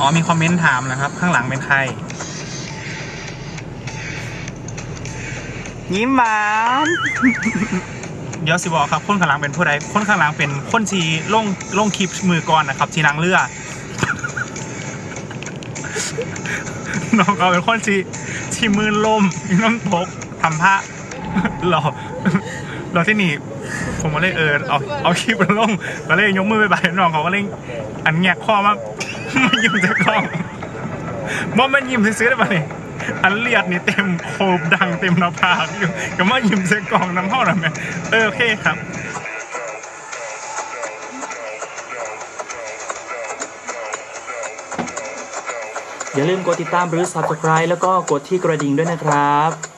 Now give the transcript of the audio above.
อ๋อมีคอมเมนต์ถามนะครับข้างหลังเป็นใครยิ้มหวานเดี๋ยวสิบอกครับคนข้างหลังเป็นผู้ใดคนข้างหลังเป็นคนที่ลงคลิปมือก่อนนะครับที่นางเรือน้องเขาเป็นคนที่มือล่มน้องตกทำผ้าเราที่นี่ผมก็เลยเอาคลิปลงก็เลยยกมือไปน้องเขาก็เลยอันแงกข้อมายิ้มจากกล้องว่ามันยิ้มซื้อได้ปะนี่อันเลียดนี่เต็มโคบดังเต็มหน้าผากอยู่ก็มายิ้มใส่กล่องน้ำห้อหน่อยไหมโอเคครับอย่าลืมกดติดตามหรือ Subscribe แล้วก็กดที่กระดิ่งด้วยนะครับ